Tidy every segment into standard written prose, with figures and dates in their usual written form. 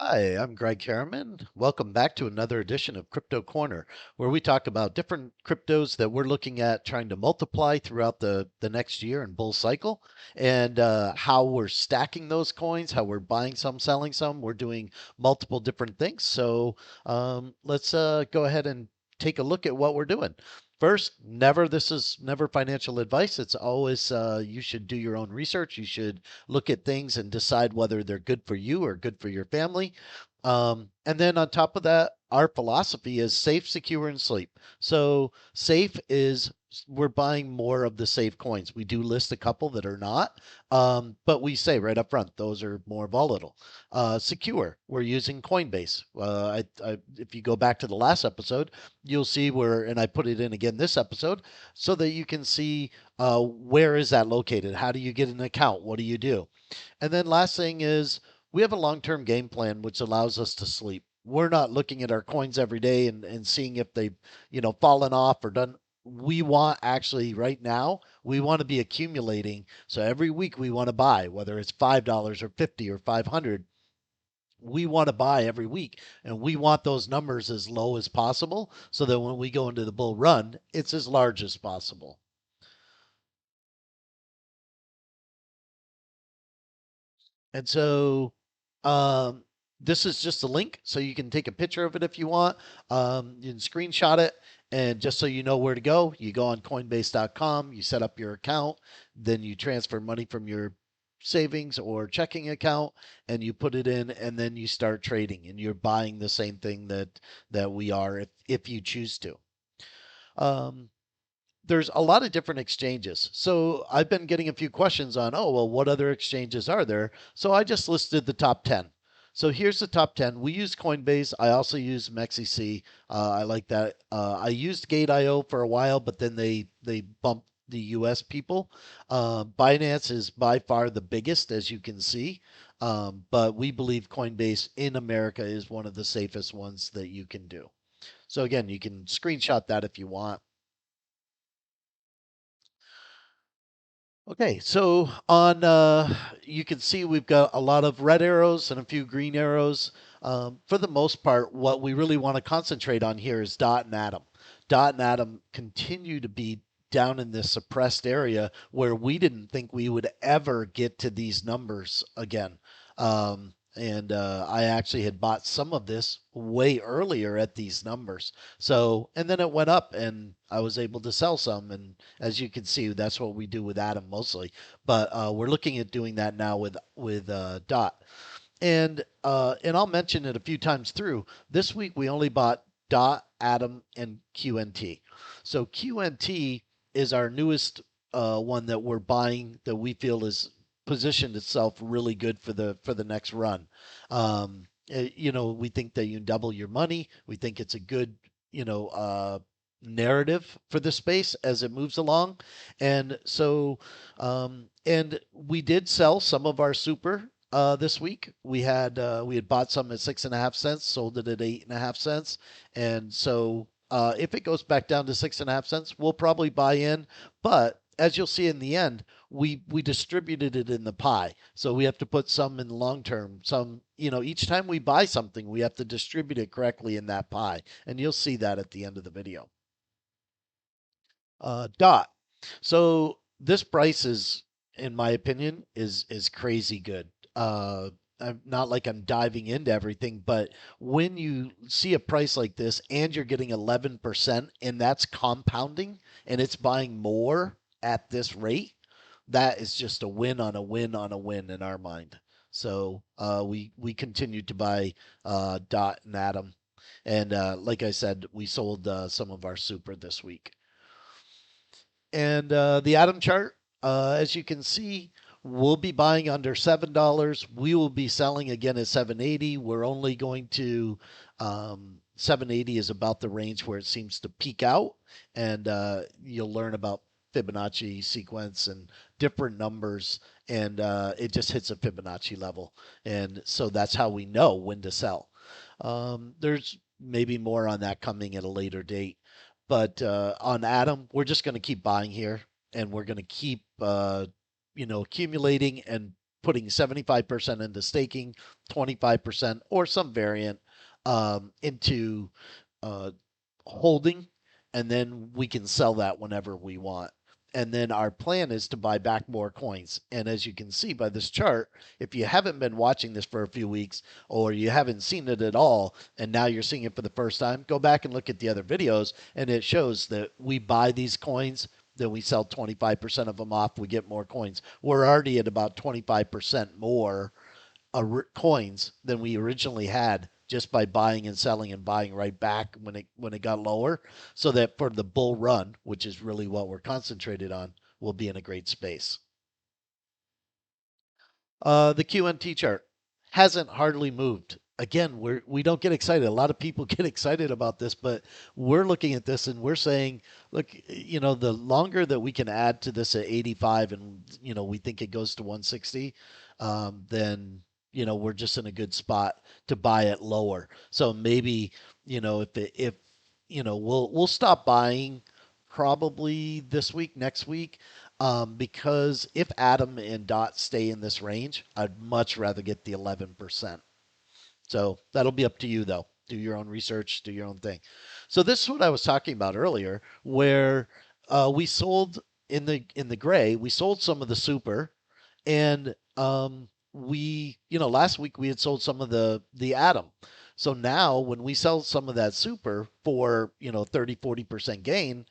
Hi, I'm Greg Harriman. Welcome back to another edition of Crypto Corner, where we talk about different cryptos that we're looking at trying to multiply throughout the next year and bull cycle, and how we're stacking those coins, how we're buying some, selling some. We're doing multiple different things. So let's go ahead and take a look at what we're doing. First, this is never financial advice. It's always you should do your own research. You should look at things and decide whether they're good for you or good for your family. And then on top of that, our philosophy is safe, secure, and sleep. So safe is we're buying more of the safe coins. We do list a couple that are not, but we say right up front those are more volatile. Secure, we're using Coinbase. If you go back to the last episode, you'll see where, and I put it in again this episode, so that you can see where is that located? How do you get an account? What do you do? And then last thing is we have a long-term game plan which allows us to sleep. We're not looking at our coins every day and seeing if they've, fallen off or done. We want actually right now, we want to be accumulating. So every week we want to buy, whether it's $5 or 50 or 500, we want to buy every week and we want those numbers as low as possible so that when we go into the bull run, it's as large as possible. And so um, this is just a link, so you can take a picture of it if you want. You can screenshot it, and just so you know where to go, you go on Coinbase.com, you set up your account, then you transfer money from your savings or checking account, and you put it in, and then you start trading, and you're buying the same thing that we are if you choose to. Um, there's a lot of different exchanges. So I've been getting a few questions on, oh, well, what other exchanges are there? So I just listed the top 10. So here's the top 10. We use Coinbase. I also use MEXC. I like that. I used Gate.io for a while, but then they bumped the US people. Binance is by far the biggest, as you can see. But we believe Coinbase in America is one of the safest ones that you can do. So again, you can screenshot that if you want. Okay, so on you can see we've got a lot of red arrows and a few green arrows. For the most part, what we really want to concentrate on here is dot and atom. Dot and atom continue to be down in this suppressed area where we didn't think we would ever get to these numbers again. And I actually had bought some of this way earlier at these numbers. So, and then it went up and I was able to sell some. And as you can see, that's what we do with Atom mostly. But we're looking at doing that now with Dot. And I'll mention it a few times through. This week we only bought Dot, Atom, and QNT. So QNT is our newest one that we're buying that we feel is positioned itself really good for the next run. We think that you can double your money. We think it's a good, narrative for the space as it moves along. And we did sell some of our super this week. We had bought some at 6.5 cents, sold it at 8.5 cents, and so if it goes back down to 6.5 cents, we'll probably buy in. But as you'll see in the end, we distributed it in the pie, so we have to put some in long term. Some, each time we buy something, we have to distribute it correctly in that pie, and you'll see that at the end of the video. Dot. So this price is, in my opinion, is crazy good. I'm not like I'm diving into everything, but when you see a price like this and you're getting 11% and that's compounding and it's buying more at this rate, that is just a win on a win on a win in our mind. So we continued to buy Dot and Atom, and like I said, we sold some of our super this week. And the Atom chart, as you can see, we'll be buying under $7. We will be selling again at 780. We're only going to 780 is about the range where it seems to peak out, and you'll learn about Fibonacci sequence and different numbers, and it just hits a Fibonacci level, and so that's how we know when to sell. There's maybe more on that coming at a later date. But on Atom, we're just going to keep buying here, and we're going to keep, accumulating and putting 75% into staking, 25% or some variant into uh, holding, and then we can sell that whenever we want. And then our plan is to buy back more coins. And as you can see by this chart, if you haven't been watching this for a few weeks or you haven't seen it at all, and now you're seeing it for the first time, go back and look at the other videos, and it shows that we buy these coins, then we sell 25% of them off, we get more coins. We're already at about 25% more coins than we originally had just by buying and selling and buying right back when it got lower, so that for the bull run, which is really what we're concentrated on, we'll be in a great space. The QNT chart hasn't hardly moved. Again, we don't get excited. A lot of people get excited about this, but we're looking at this and we're saying, look, the longer that we can add to this at 85, and we think it goes to 160, then we're just in a good spot to buy it lower. So maybe if we'll stop buying probably this week, next week, because if Atom and Dot stay in this range, I'd much rather get the 11%. So that'll be up to you, though. Do your own research, do your own thing. So this is what I was talking about earlier, where we sold in the gray, we sold some of the super, and last week we had sold some of the Atom. So now when we sell some of that super for 30-40% gain,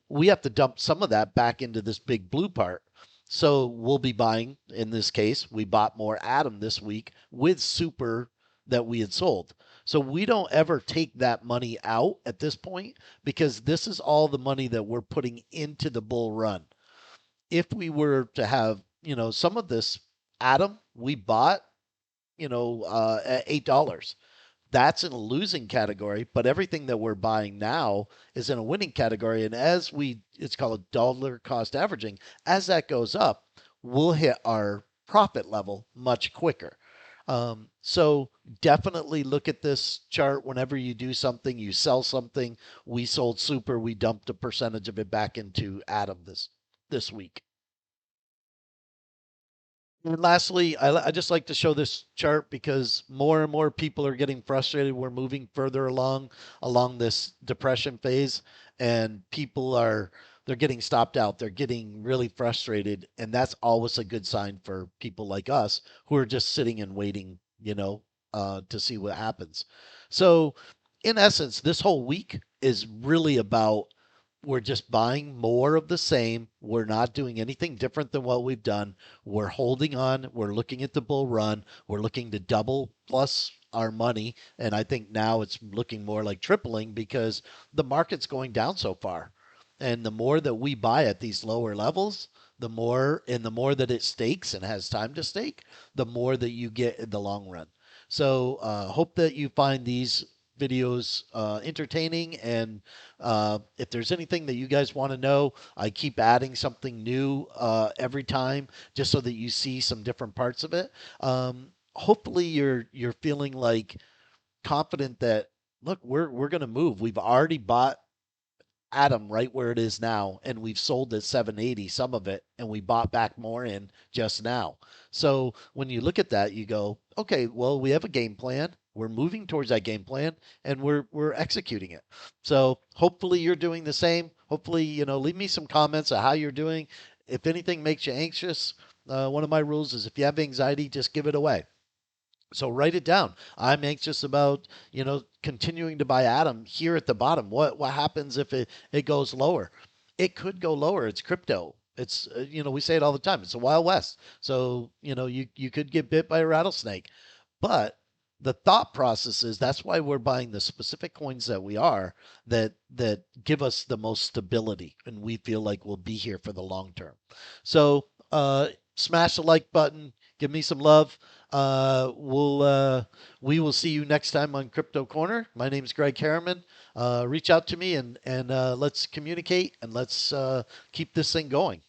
we have to dump some of that back into this big blue part. So we'll be buying, in this case, we bought more Atom this week with super that we had sold. So we don't ever take that money out at this point, because this is all the money that we're putting into the bull run. If we were to have, some of this Atom we bought, at $8. That's in a losing category, but everything that we're buying now is in a winning category. And it's called dollar cost averaging. As that goes up, we'll hit our profit level much quicker. So definitely look at this chart whenever you do something, you sell something. We sold super, we dumped a percentage of it back into Atom this week. And lastly, I just like to show this chart because more and more people are getting frustrated. We're moving further along this depression phase, and people they're getting stopped out. They're getting really frustrated, and that's always a good sign for people like us who are just sitting and waiting, to see what happens. So, in essence, this whole week is really about, we're just buying more of the same. We're not doing anything different than what we've done. We're holding on. We're looking at the bull run. We're looking to double plus our money. And I think now it's looking more like tripling because the market's going down so far. And the more that we buy at these lower levels, the more that it stakes and has time to stake, the more that you get in the long run. So hope that you find these videos entertaining, and if there's anything that you guys want to know, I keep adding something new every time, just so that you see some different parts of it. Hopefully you're feeling like confident that, look, we're going to move. We've already bought Atom right where it is now, and we've sold at 780 some of it, and we bought back more in just now. So when you look at that, you go, okay, well, we have a game plan. We're moving towards that game plan, and we're executing it. So hopefully you're doing the same. Hopefully, leave me some comments on how you're doing. If anything makes you anxious, one of my rules is, if you have anxiety, just give it away. So write it down. I'm anxious about, continuing to buy Atom here at the bottom. What happens if it goes lower? It could go lower. It's crypto. It's we say it all the time. It's a wild west. So, you could get bit by a rattlesnake. But the thought process is, that's why we're buying the specific coins that we are, that give us the most stability, and we feel like we'll be here for the long term. So smash the like button, give me some love. We will see you next time on Crypto Corner. My name is Greg Harriman. Reach out to me, and let's communicate, and let's keep this thing going.